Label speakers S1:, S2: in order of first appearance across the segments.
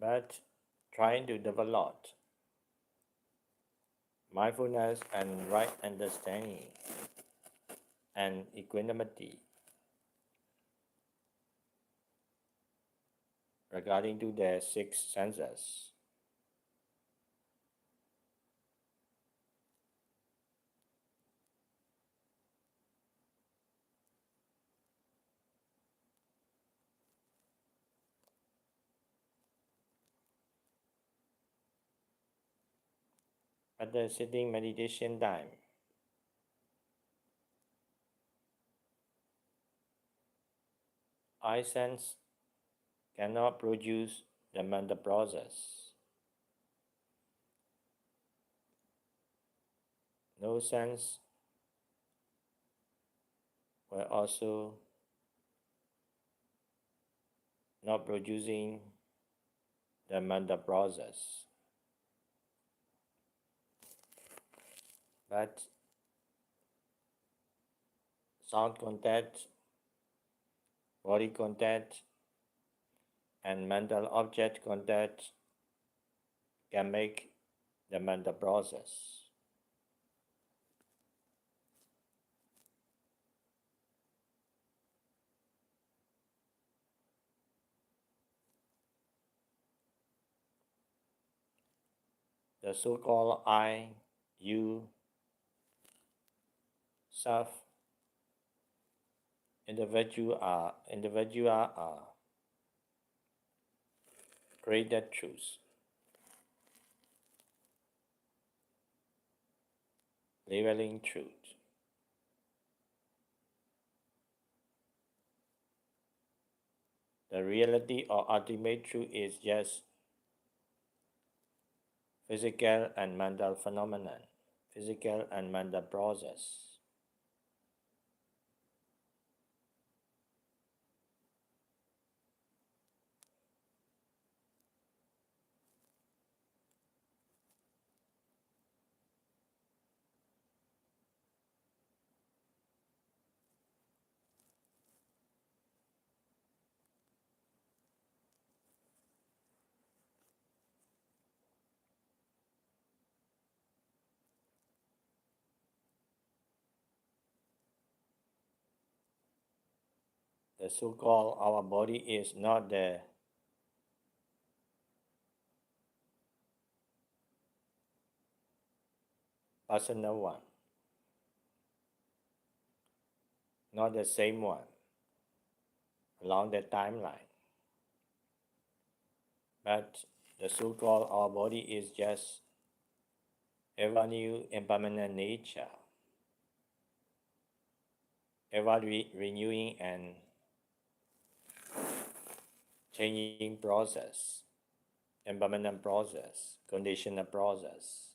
S1: but trying to develop mindfulness and right understanding and equanimity regarding to their six senses. At the sitting meditation time, eye sense cannot produce the mental process. No sense will also not producing the mental process. But sound contact, body contact, and mental object contact can make the mental process. The so-called I, you, self, individual are created truths, leveling truth. The reality or ultimate truth is just physical and mental phenomenon, physical and mental process. The so-called our body is not the personal one, not the same one along the timeline. But the so-called our body is just ever new impermanent nature, ever renewing and changing process, impermanent process, conditional process.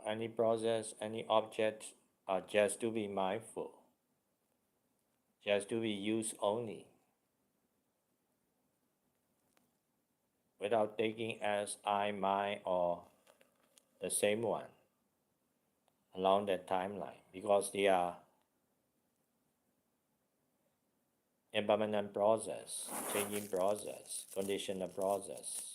S1: Any process, any object are just to be mindful, just to be used only, without taking as I, mine, or the same one along that timeline, because they are impermanent process, changing process, conditional process.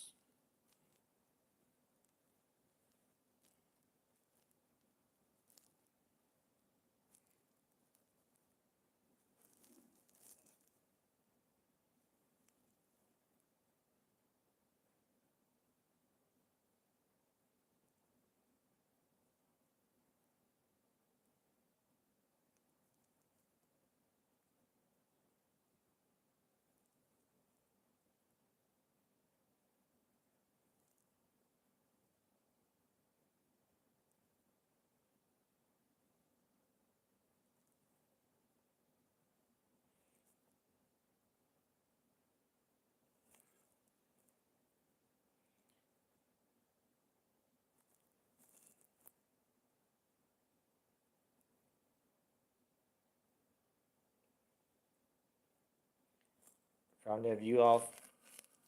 S1: From the view of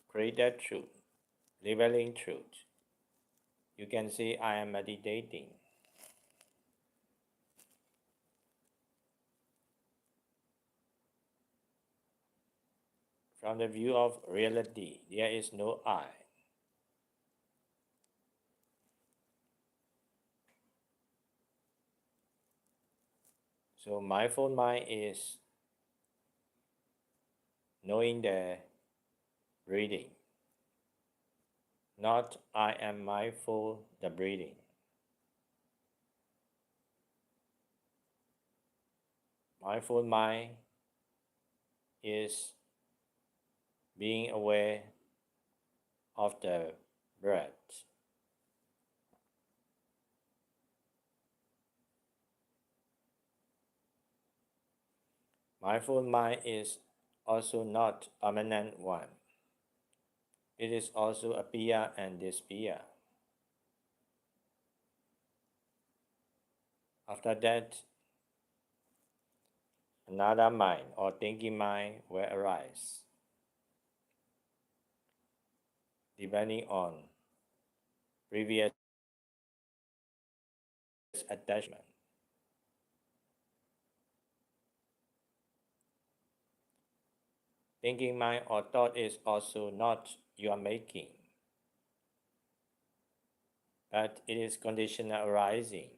S1: created truth, revealing truth, you can say I am meditating. From the view of reality, there is no I. So mindful mind is knowing the breathing, not I am mindful the breathing. Mindful mind is being aware of the breath. Mindful mind is also not permanent one. It is also appear and disappear. After that, another mind or thinking mind will arise, depending on previous attachment. Thinking mind or thought is also not your making, but it is conditional arising,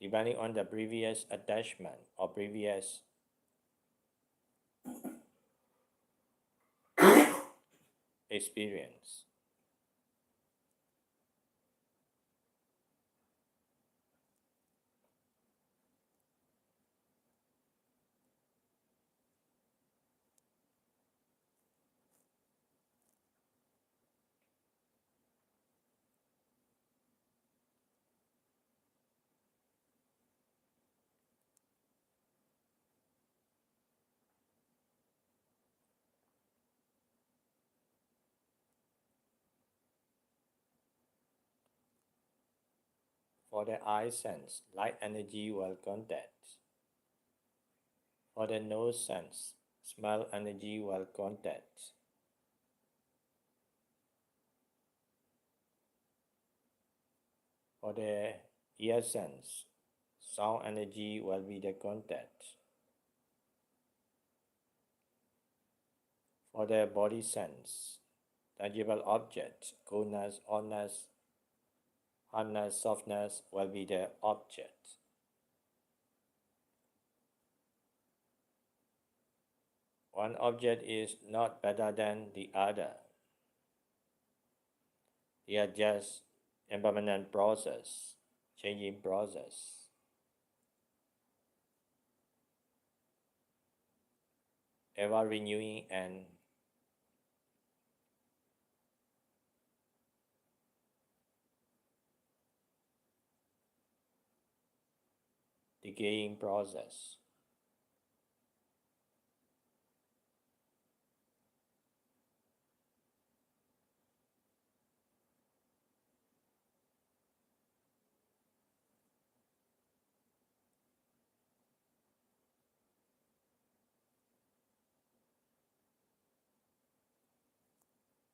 S1: depending on the previous attachment or previous experience. For the eye sense, light energy will contact. For the nose sense, smell energy will contact. For the ear sense, sound energy will be the contact. For the body sense, tangible object, coolness, hotness, hardness, softness will be the object. One object is not better than the other. They are just impermanent process, changing process. Ever renewing and decaying process.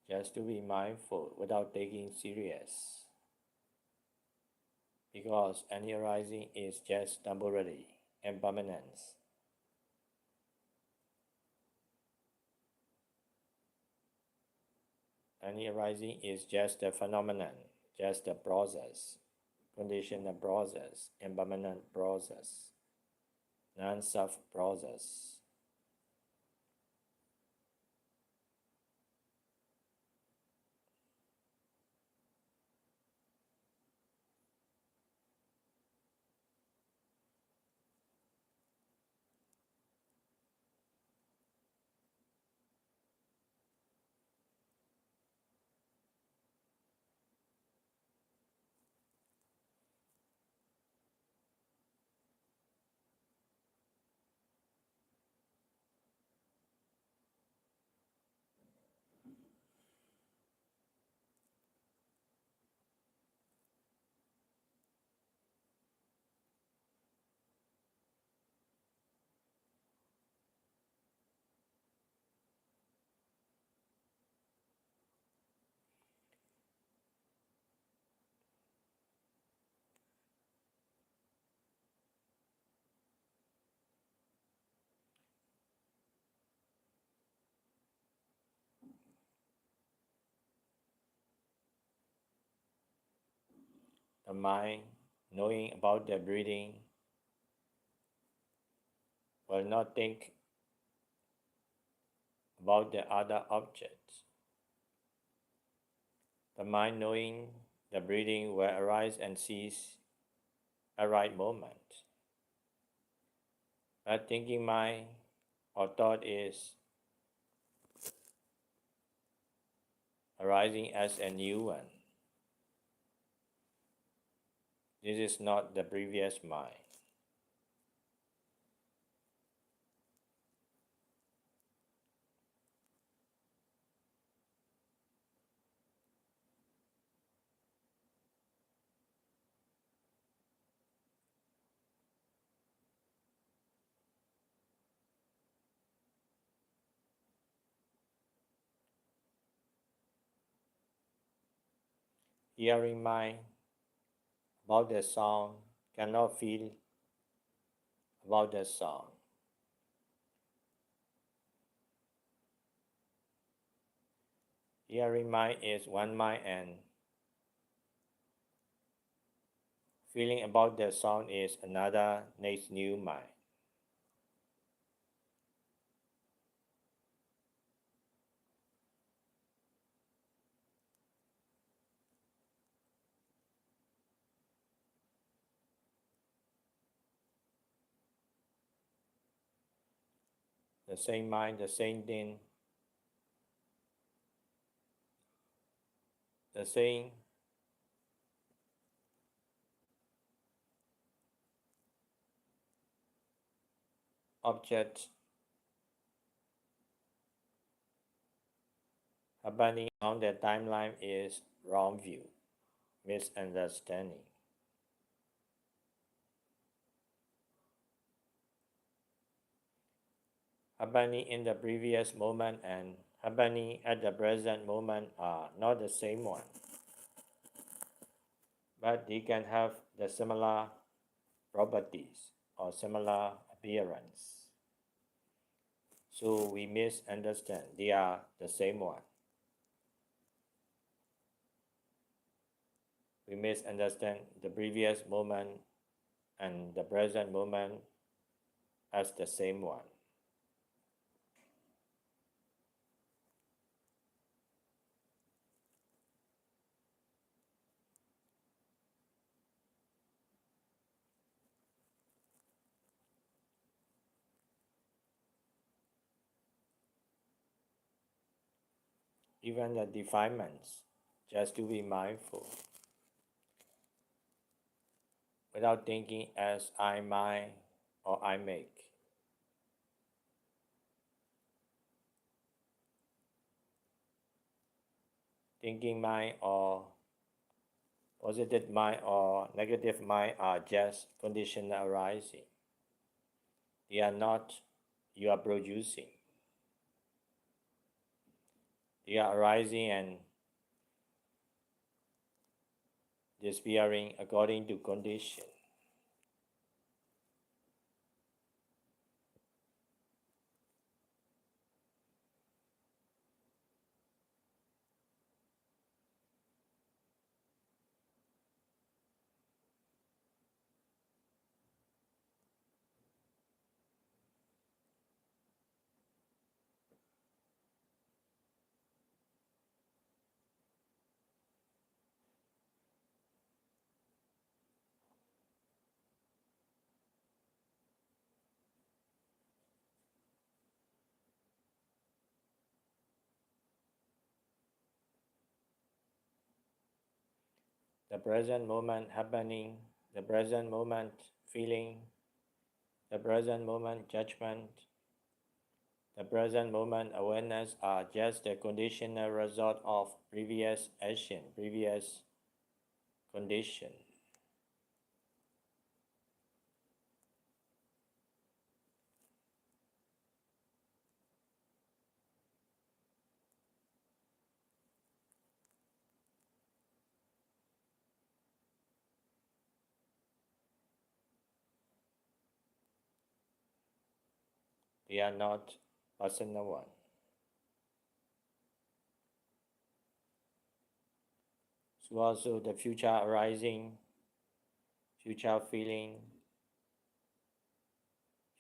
S1: Just to be mindful without taking serious. Because any arising is just temporary, impermanence. Any arising is just a phenomenon, just a process, conditional process, impermanent process, non-self process. the mind knowing about the breathing will not think about the other objects. The mind knowing the breathing will arise and cease at right moment. But thinking mind or thought is arising as a new one. This is not the previous mind. Hearing mind about the sound cannot feel about the sound. Hearing mind is one mind and feeling about the sound is another next new mind. The same mind, the same thing, the same object happening on the timeline is wrong view, misunderstanding. Happening in the previous moment and happening at the present moment are not the same one, but they can have the similar properties or similar appearance. So we misunderstand they are the same one. We misunderstand the previous moment and the present moment as the same one. Even the defilements, just to be mindful, without thinking as I might or I make. Thinking mind or positive mind or negative mind are just conditional arising. They are not you are producing. They are arising and disappearing according to condition. The present moment happening, the present moment feeling, the present moment judgment, the present moment awareness are just the conditional result of previous action, previous condition. They are not personal one. So also the future arising future feeling,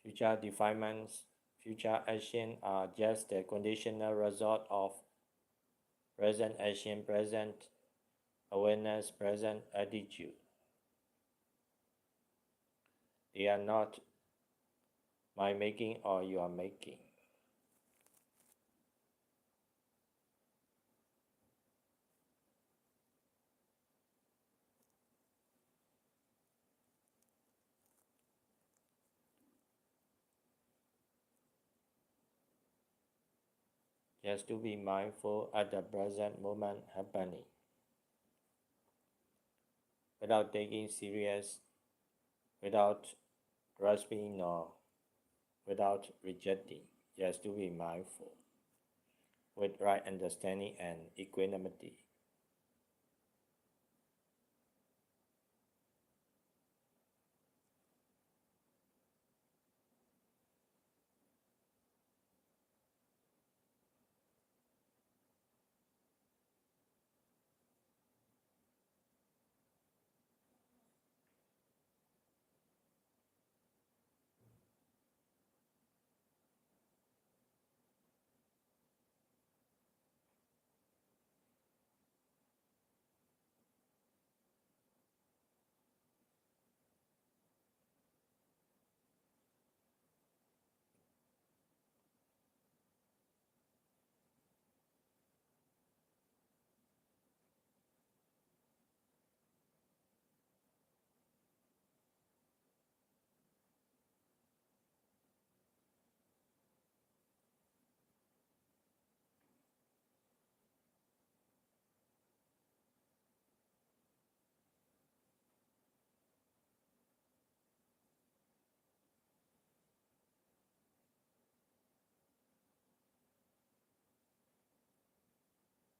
S1: future defilements, future action are just the conditional result of present action, present awareness, present attitude. They are not my making or your making. Just to be mindful at the present moment happening without taking serious, without grasping or without rejecting. Just to be mindful with right understanding and equanimity.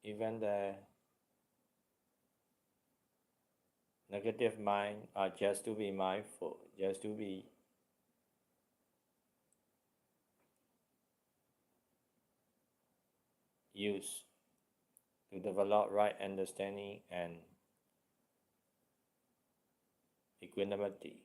S1: Even the negative mind are just to be mindful, just to be used to develop right understanding and equanimity.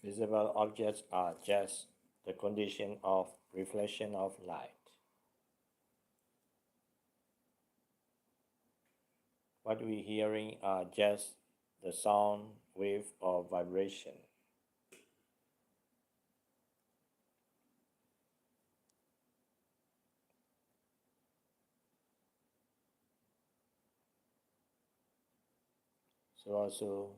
S1: Visible objects are just the condition of reflection of light. What we're hearing are just the sound, wave, or vibration. So also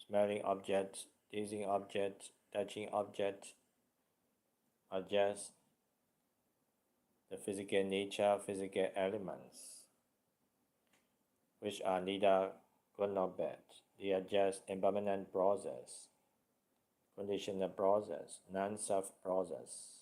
S1: smelling objects, tasting objects, touching objects are just the physical nature, physical elements, which are neither good nor bad. They are just impermanent process, conditional process, non-self process.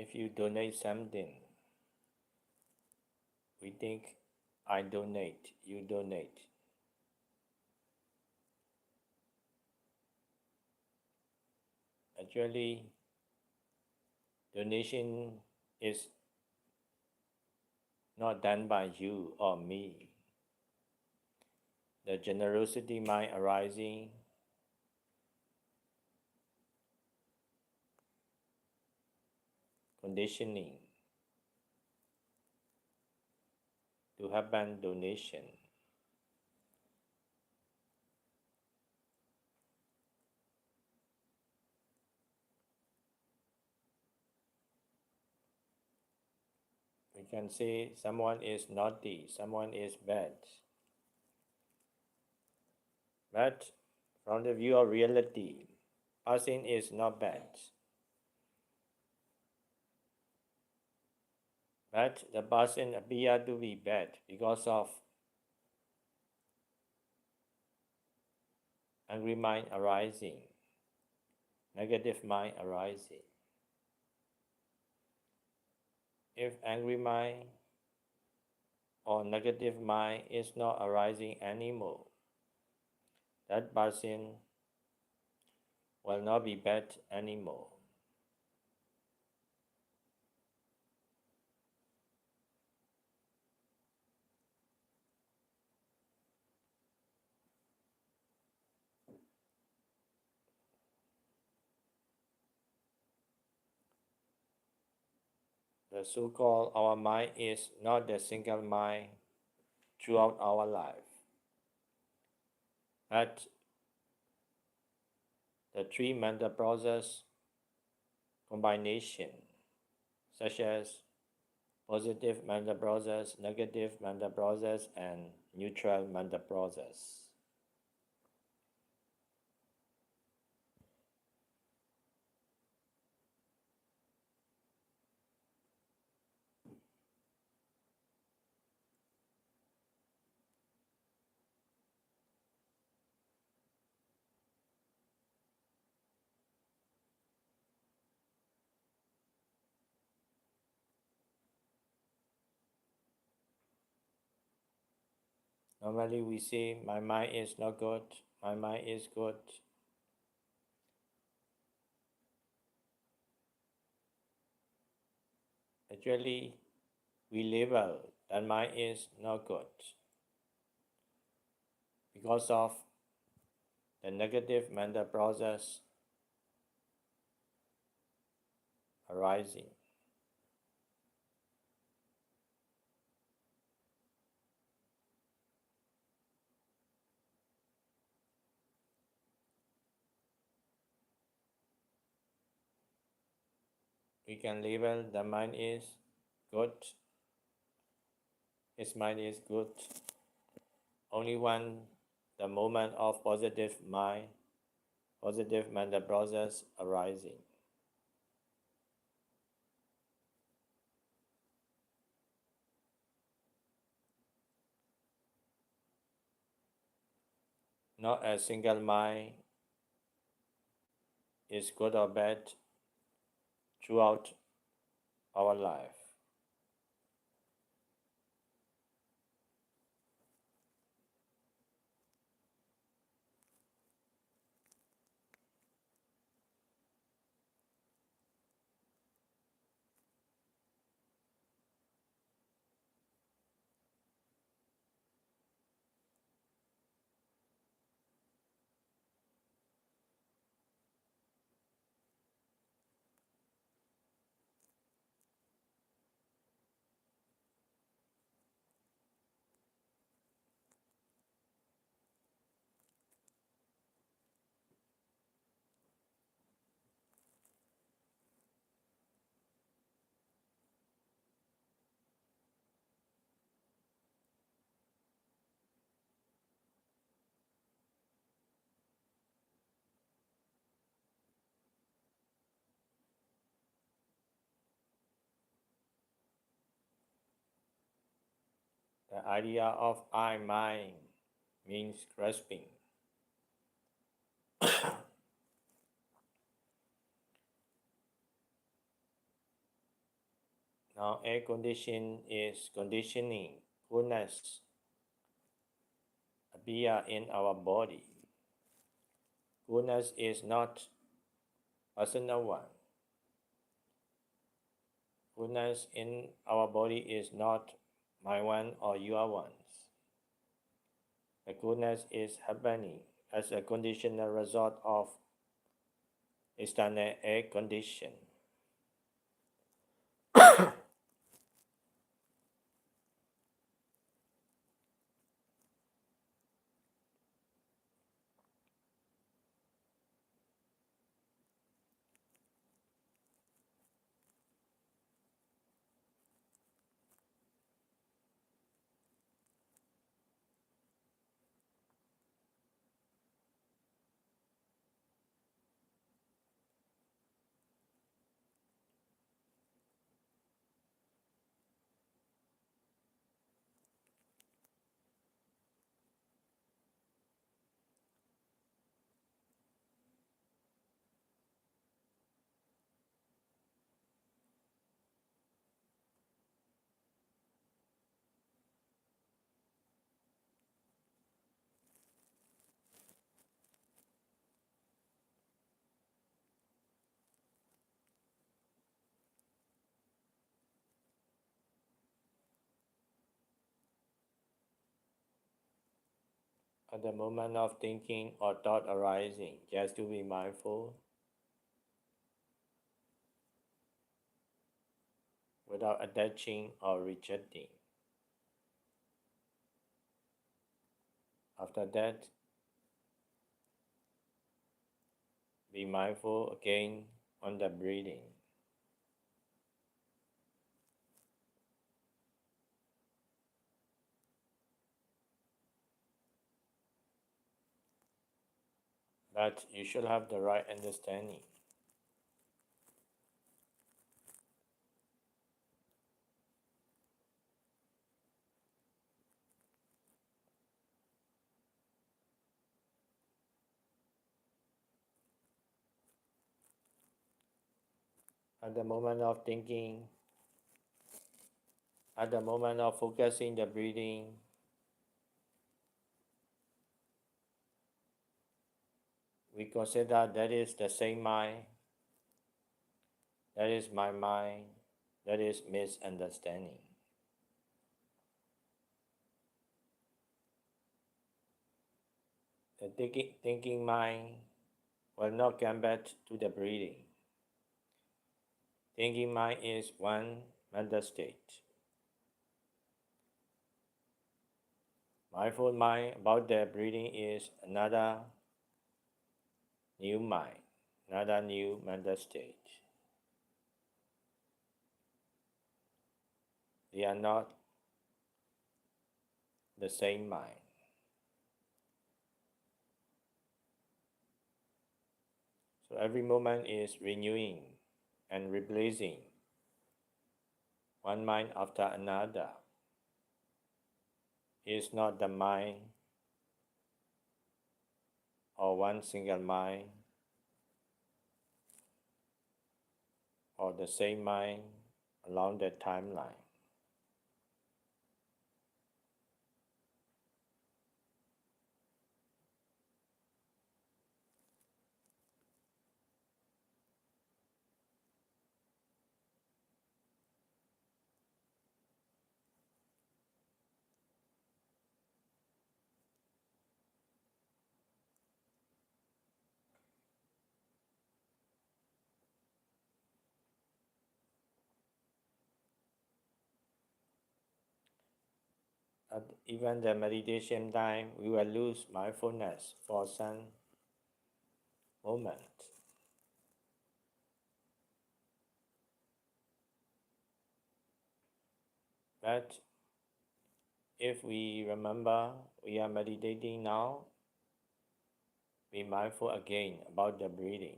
S1: If you donate something, we think, I donate, you donate. Actually, donation is not done by you or me. The generosity mind arising conditioning to happen donation. We can say someone is naughty, someone is bad. But from the view of reality, person is not bad. But the person appears to be bad because of angry mind arising, negative mind arising. If angry mind or negative mind is not arising anymore, that person will not be bad anymore. The so-called our mind is not the single mind throughout our life, but the three mental process combination, such as positive mental process, negative mental process, and neutral mental process. Normally we say, my mind is not good, my mind is good. Actually, we label that mind is not good because of the negative mental process arising. We can label the mind is good, his mind is good, only when the moment of positive mind, positive mental process arising. Not a single mind is good or bad throughout our life. The idea of I mind means grasping. Now, a condition is conditioning, coolness appear in our body. Coolness is not personal one. Coolness in our body is not my one or your one's. The coolness is happening as a conditional result of external air condition. At the moment of thinking or thought arising, just to be mindful without attaching or rejecting. After that, be mindful again on the breathing. But you should have the right understanding. At the moment of thinking, at the moment of focusing the breathing, we consider that is the same mind, that is my mind, that is misunderstanding. The thinking mind will not come back to the breathing. Thinking mind is one mental state. Mindful mind about the breathing is another new mind, another new mental state. They are not the same mind. So every moment is renewing and replacing one mind after another. It is not the mind or one single mind or the same mind along the timeline. At even the meditation time, we will lose mindfulness for some moment. But if we remember we are meditating now, be mindful again about the breathing.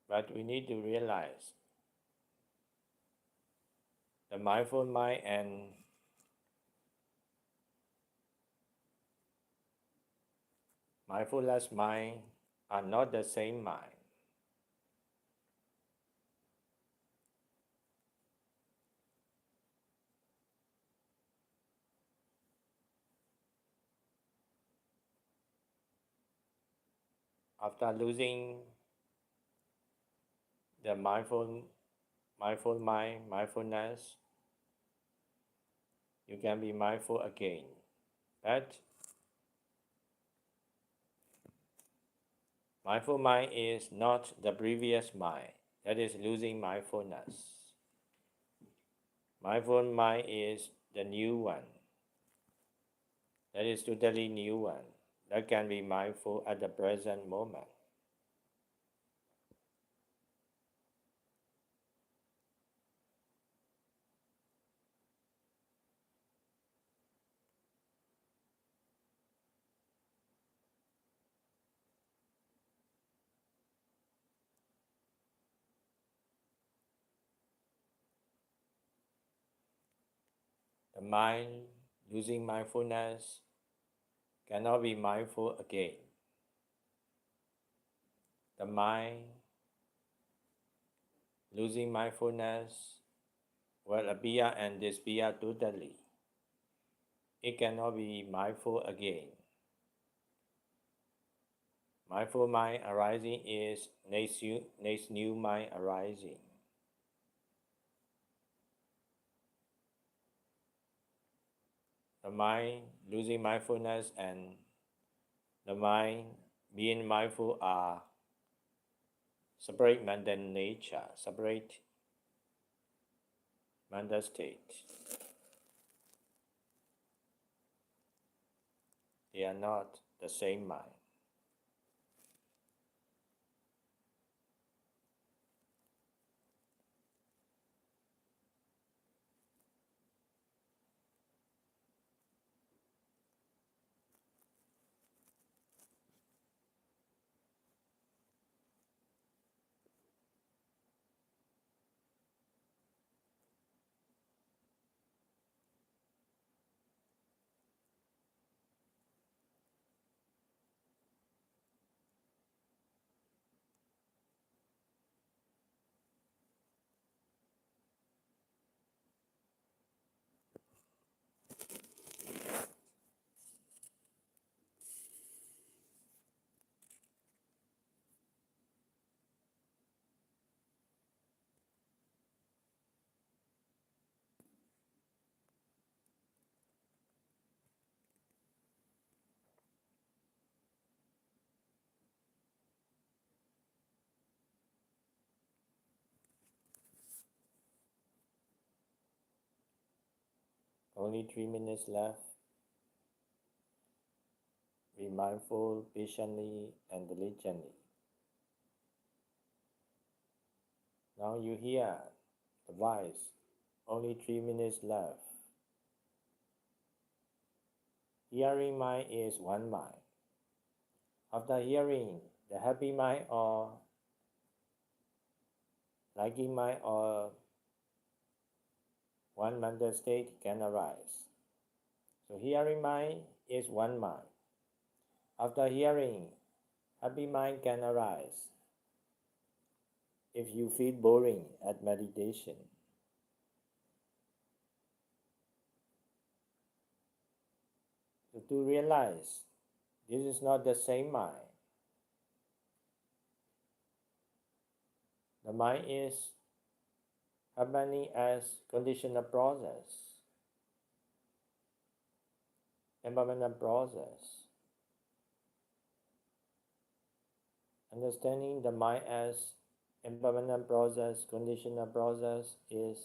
S1: But we need to realize The mindful mind and mindfulness mind are not the same mind. After losing the mindful mind, mindfulness, you can be mindful again. But mindful mind is not the previous mind that is losing mindfulness. Mindful mind is the new one. That is totally new one that can be mindful at the present moment. The mind losing mindfulness cannot be mindful again. The mind losing mindfulness will appear and disappear totally. It cannot be mindful again. Mindful mind arising is next new mind arising. The mind losing mindfulness and the mind being mindful are separate mental nature, separate mental state. They are not the same mind. Only 3 minutes left. Be mindful patiently and diligently. Now you hear the voice. Only 3 minutes left. Hearing mind is one mind. After hearing, the happy mind or liking mind or one mental state can arise. So hearing mind is one mind. After hearing, happy mind can arise. If you feel boring at meditation, so to realize this is not the same mind. The mind is happening as conditional process, impermanent process. Understanding the mind as impermanent process, conditional process is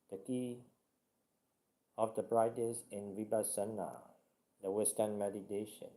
S1: the key of the practice in Vipassana, the Western meditation.